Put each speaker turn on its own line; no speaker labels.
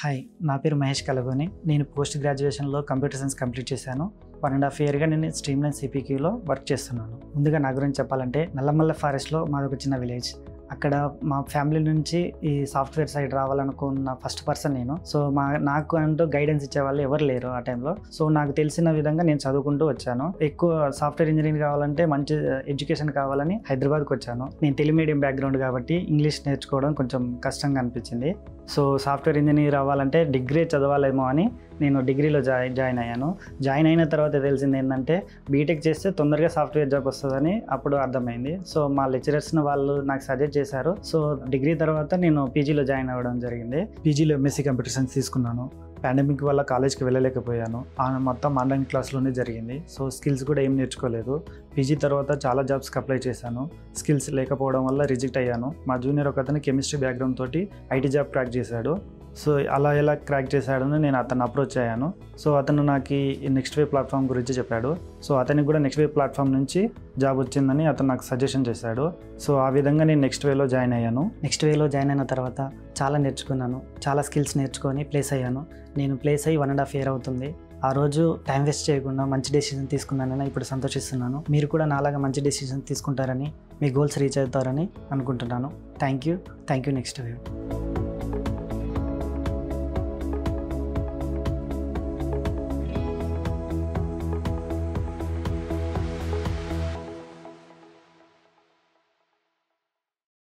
Hi, నా పేరు మహేష్ కలగోని. నేను పోస్ట్ గ్రాడ్యుయేషన్లో కంప్యూటర్ సైన్స్ కంప్లీట్ చేశాను. 1.5 ఇయర్గా నేను స్ట్రీమ్లైన్ సిపిక్యూలో వర్క్ చేస్తున్నాను. ముందుగా నా గురించి చెప్పాలంటే నల్లమల్ల ఫారెస్ట్లో మాదొక చిన్న విలేజ్. అక్కడ మా ఫ్యామిలీ నుంచి ఈ సాఫ్ట్వేర్ సైడ్ రావాలనుకున్న ఫస్ట్ పర్సన్ నేను. సో నాకు అంటూ గైడెన్స్ ఇచ్చే వాళ్ళు ఎవరు లేరు ఆ టైంలో. సో నాకు తెలిసిన విధంగా నేను చదువుకుంటూ వచ్చాను. ఎక్కువ సాఫ్ట్వేర్ ఇంజనీరింగ్ కావాలంటే మంచి ఎడ్యుకేషన్ కావాలని హైదరాబాద్కి వచ్చాను. నేను తెలుగు మీడియం బ్యాక్గ్రౌండ్ కాబట్టి ఇంగ్లీష్ నేర్చుకోవడం కొంచెం కష్టంగా అనిపించింది. సో సాఫ్ట్వేర్ ఇంజనీర్ అవ్వాలంటే డిగ్రీ చదవాలేమో అని నేను డిగ్రీలో జాయిన్ అయ్యాను. జాయిన్ అయిన తర్వాత తెలిసింది ఏంటంటే బీటెక్ చేస్తే తొందరగా సాఫ్ట్వేర్ జాబ్ వస్తుందని అప్పుడు అర్థమైంది. సో మా లెక్చరర్స్ని వాళ్ళు నాకు సజెస్ట్ చేశారు. సో డిగ్రీ తర్వాత నేను పీజీలో జాయిన్ అవ్వడం జరిగింది. పీజీలో ఎంఎస్సీ కంప్యూటర్ సైన్స్ తీసుకున్నాను. పాండమిక్ వల్ల కాలేజ్కి వెళ్ళలేకపోయాను. మొత్తం ఆన్లైన్ క్లాస్లోనే జరిగింది. సో స్కిల్స్ కూడా ఏం నేర్చుకోలేదు. పీజీ తర్వాత చాలా జాబ్స్కి అప్లై చేశాను. స్కిల్స్ లేకపోవడం వల్ల రిజెక్ట్ అయ్యాను. మా జూనియర్ ఒక అతను కెమిస్ట్రీ బ్యాక్గ్రౌండ్ తోటి ఐటీ జాబ్ క్రాక్ చేశాడు. సో అలా ఎలా క్రాక్ చేశాడని నేను అతను అప్రోచ్ అయ్యాను. సో అతను నాకు ఈ నెక్స్ట్ వే ప్లాట్ఫామ్ గురించి చెప్పాడు. సో అతనికి కూడా నెక్స్ట్ వే ప్లాట్ఫామ్ నుంచి జాబ్ వచ్చిందని అతను నాకు సజెషన్ చేశాడు. సో ఆ విధంగా నేను నెక్స్ట్ వేలో జాయిన్ అయ్యాను. నెక్స్ట్ వేలో జాయిన్ అయిన తర్వాత చాలా నేర్చుకున్నాను. చాలా స్కిల్స్ నేర్చుకొని ప్లేస్ అయ్యాను. నేను ప్లేస్ అయ్యి 1.5 ఇయర్ అవుతుంది. ఆ రోజు టైం వేస్ట్ చేయకుండా మంచి డెసిషన్ తీసుకున్నానని ఇప్పుడు సంతోషిస్తున్నాను. మీరు కూడా నాలాగా మంచి డెసిషన్ తీసుకుంటారని, మీ గోల్స్ రీచ్ అవుతారని అనుకుంటున్నాను. Thank you next way.